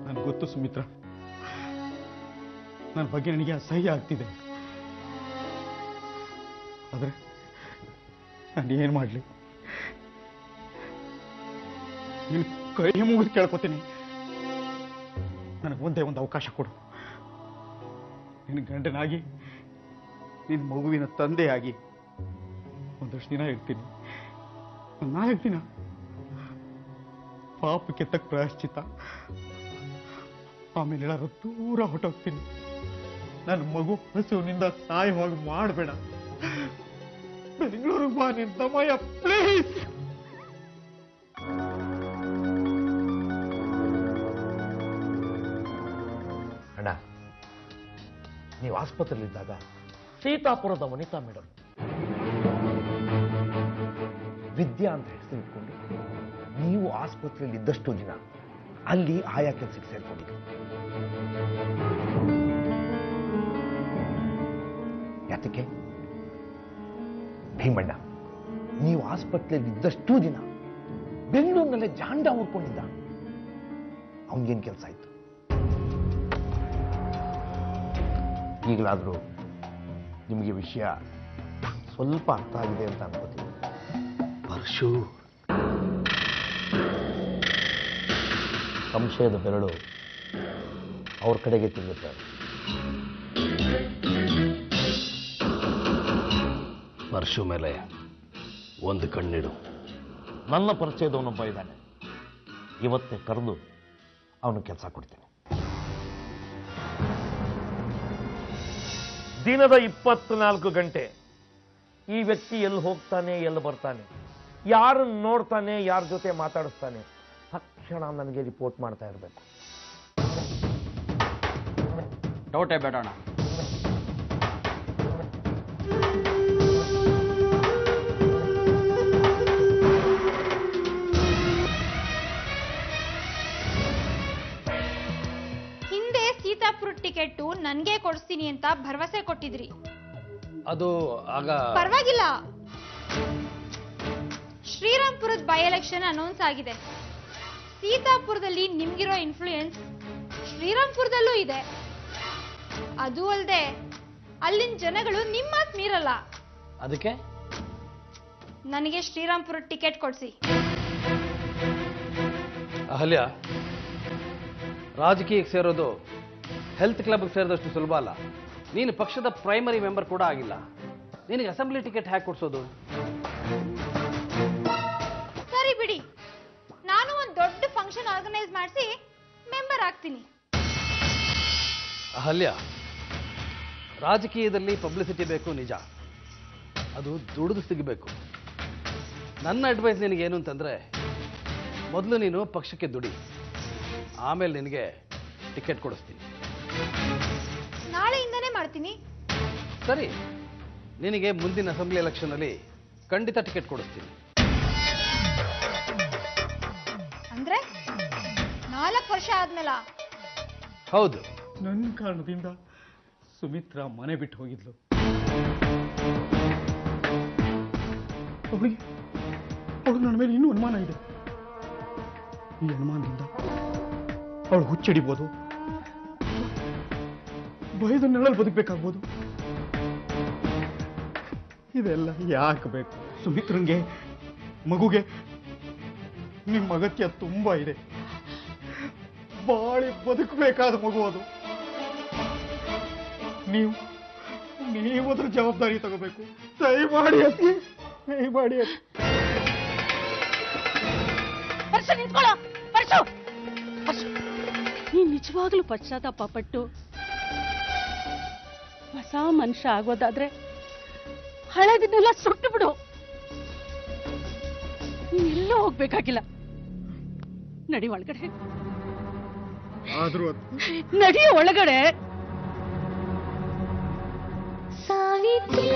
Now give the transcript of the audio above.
ನನಗೆ ಗೊತ್ತು ಸುಮಿತ್ರ, ನನ್ನ ಬಗ್ಗೆ ನನಗೆ ಅಸಹ್ಯ ಆಗ್ತಿದೆ. ಆದ್ರೆ ನಾನು ಏನ್ ಮಾಡ್ಲಿ? ನೀನು ಕೈ ಮುಗಿದು ಕೇಳ್ಕೊತೀನಿ, ನನಗೆ ಒಂದೇ ಒಂದು ಅವಕಾಶ ಕೊಡು. ನಿನ್ನ ಗಂಡನಾಗಿ, ನಿನ್ನ ಮಗುವಿನ ತಂದೆಯಾಗಿ ಒಂದಷ್ಟು ದಿನ ಇರ್ತೀನಿ. ಒಂದು 4 ದಿನ ಪಾಪಕ್ಕೆ ತಕ್ಕ ಪ್ರಾಯಶ್ಚಿತ್ತ. ಆಮೇಲೆ ಎಲ್ಲರೂ ದೂರ ಹೊಟ್ಟೋಗ್ತೀನಿ. ನನ್ನ ಮಗು ಹಸುವಿನಿಂದ ಸಾಯುವಾಗ ಮಾಡಬೇಡ. ಬೆಂಗಳೂರಿಗೆ ಬಾ ನಿನ್ನ ಸಮಯ, ಪ್ಲೀಸ್. ಅಣ್ಣ, ನೀವು ಆಸ್ಪತ್ರೆಯಲ್ಲಿದ್ದಾಗ ಸೀತಾಪುರದ ವನಿತಾ ಮೇಡಮ್ ವಿದ್ಯಾ ಅಂತ ಹೆಸರು ಇಟ್ಕೊಂಡು ನೀವು ಆಸ್ಪತ್ರೆಯಲ್ಲಿ ಇದ್ದಷ್ಟು ದಿನ ಅಲ್ಲಿ ಆಯಾ ಕೆಲಸಕ್ಕೆ ಸೇರ್ಕೊಂಡಿದ್ರು. ಯಾತಕ್ಕೆ? ಭೀಮಣ್ಣ ನೀವು ಆಸ್ಪತ್ರೆಯಲ್ಲಿ ಇದ್ದಷ್ಟು ದಿನ ಬೆಂಗಳೂರಿನಲ್ಲೇ ಜಾಂಡ ಹುಡ್ಕೊಂಡಿದ್ದ. ಅವನಿಗೇನು ಕೆಲಸ ಆಯ್ತು? ಈಗಲಾದರೂ ನಿಮಗೆ ವಿಷಯ ಸ್ವಲ್ಪ ಅರ್ಥ ಆಗಿದೆ ಅಂತ ಅನ್ಕೋತೀನಿ. ಪರಶು ಸಂಶಯದ ಬೆರಳು ಅವ್ರ ಕಡೆಗೆ ತಿರುಗುತ್ತಾರೆ. ಪರಶು ಮೇಲೆ ಒಂದು ಕಣ್ಣಿಡು. ನನ್ನ ಪರಿಚಯದವನೊಬ್ಬ ಇದ್ದಾನೆ, ಇವತ್ತೇ ಕರೆದು ಅವನು ಕೆಲಸ ಕೊಡ್ತೇನೆ. ದಿನದ 24 ಗಂಟೆ ಈ ವ್ಯಕ್ತಿ ಎಲ್ಲಿ ಹೋಗ್ತಾನೆ, ಎಲ್ಲಿ ಬರ್ತಾನೆ, ಯಾರನ್ನು ನೋಡ್ತಾನೆ, ಯಾರ ಜೊತೆ ಮಾತಾಡಿಸ್ತಾನೆ, ತಕ್ಷಣ ನನಗೆ ರಿಪೋರ್ಟ್ ಮಾಡ್ತಾ ಇರಬೇಕು. ಡೌಟೇ ಬೇಡೋಣ. ಹಿಂದೆ ಸೀತಾಪುರ ಟಿಕೆಟ್ ನನ್ಗೆ ಕೊಡಿಸ್ತೀನಿ ಅಂತ ಭರವಸೆ ಕೊಟ್ಟಿದ್ರಿ. ಅದು ಆಗ ಪರವಾಗಿಲ್ಲ, ಶ್ರೀರಾಮ್ಪುರದ ಬೈ ಎಲೆಕ್ಷನ್ ಅನೌನ್ಸ್ ಆಗಿದೆ. ಸೀತಾಪುರದಲ್ಲಿ ನಿಮ್ಗಿರೋ ಇನ್ಫ್ಲೂಯೆನ್ಸ್ ಶ್ರೀರಾಮ್ಪುರದಲ್ಲೂ ಇದೆ. ಅದು ಅಲ್ಲದೆ ಅಲ್ಲಿನ ಜನಗಳು ನಿಮ್ಮ ಮಾತು ಮೀರಲ್ಲ. ಅದಕ್ಕೆ ನನಗೆ ಶ್ರೀರಾಮ್ಪುರ ಟಿಕೆಟ್ ಕೊಡಿಸಿ. ಅಹಲ್ಯ, ರಾಜಕೀಯಕ್ಕೆ ಸೇರೋದು ಹೆಲ್ತ್ ಕ್ಲಬ್ಗೆ ಸೇರಿದಷ್ಟು ಸುಲಭ ಅಲ್ಲ. ನೀನು ಪಕ್ಷದ ಪ್ರೈಮರಿ ಮೆಂಬರ್ ಕೂಡ ಆಗಿಲ್ಲ. ನಿನಗೆ ಅಸೆಂಬ್ಲಿ ಟಿಕೆಟ್ ಹ್ಯಾಕ್ ಕೊಡ್ಸೋದು? ಸರಿ ಬಿಡಿ, ನಾನು ಒಂದು ದೊಡ್ಡ ಫಂಕ್ಷನ್ ಆರ್ಗನೈಸ್ ಮಾಡಿಸಿ ಮೆಂಬರ್ ಆಗ್ತೀನಿ. ಅಹಲ್ಯ, ರಾಜಕೀಯದಲ್ಲಿ ಪಬ್ಲಿಸಿಟಿ ಬೇಕು ನಿಜ, ಅದು ದುಡಿದು ಸಿಗಬೇಕು. ನನ್ನ ಅಡ್ವೈಸ್ ನಿನಗೇನು ಅಂತಂದ್ರೆ, ಮೊದಲು ನೀನು ಪಕ್ಷಕ್ಕೆ ದುಡಿ, ಆಮೇಲೆ ನಿನಗೆ ಟಿಕೆಟ್ ಕೊಡಿಸ್ತೀನಿ. ನಾಳೆಯಿಂದನೇ ಮಾಡ್ತೀನಿ. ಸರಿ, ನಿನಗೆ ಮುಂದಿನ ಅಸೆಂಬ್ಲಿ ಎಲೆಕ್ಷನ್ ಅಲ್ಲಿ ಖಂಡಿತ ಟಿಕೆಟ್ ಕೊಡಿಸ್ತೀನಿ. ಅಂದ್ರೆ 4 ವರ್ಷ ಆದ್ಮೇಲ? ಹೌದು. ನನ್ನ ಕಾರಣದಿಂದ ಸುಮಿತ್ರಾ ಮನೆ ಬಿಟ್ಟು ಹೋಗಿದ್ಲು. ಅವಳಿಗೆ ನನ್ನ ಮೇಲೆ ಇನ್ನೂ ಅನುಮಾನ ಇದೆ. ಈ ಅನುಮಾನದಿಂದ ಅವಳು ಹುಚ್ಚಡಿಬೋದು, ಭಯದ ನೆರಳಲ್ಲಿ ಬದುಕಬೇಕಾಗ್ಬೋದು. ಇದೆಲ್ಲ ಯಾಕೆ ಬೇಕು? ಸುಮಿತ್ರಂಗೆ, ಮಗುಗೆ ನಿಮ್ಮ ಅಗತ್ಯ ತುಂಬಾ ಇದೆ. ಬಾಳಿ ಬದುಕಬೇಕಾದ ಮಗು ಅದು. ನೀವು ಅದ್ರ ಜವಾಬ್ದಾರಿ ತಗೋಬೇಕು. ದಯಮಾಡಿ ಅತಿ, ದಯಮಾಡಿ ಅತಿ. ನೀನ್ ನಿಜವಾಗ್ಲೂ ಪಶ್ಚಾತ್ತಾಪ ಪಟ್ಟು ಹೊಸ ಮನುಷ್ಯ ಆಗೋದಾದ್ರೆ ಹಳೆದನ್ನೆಲ್ಲ ಸುಟ್ಟು ಬಿಡು. ನೀನೆಲ್ಲೂ ಹೋಗ್ಬೇಕಾಗಿಲ್ಲ. ನಡಿ ಒಳಗಡೆ. ಆದ್ರೂ ನಡಿಯ ಒಳಗಡೆ. ಸಾವಿತ್ರಿ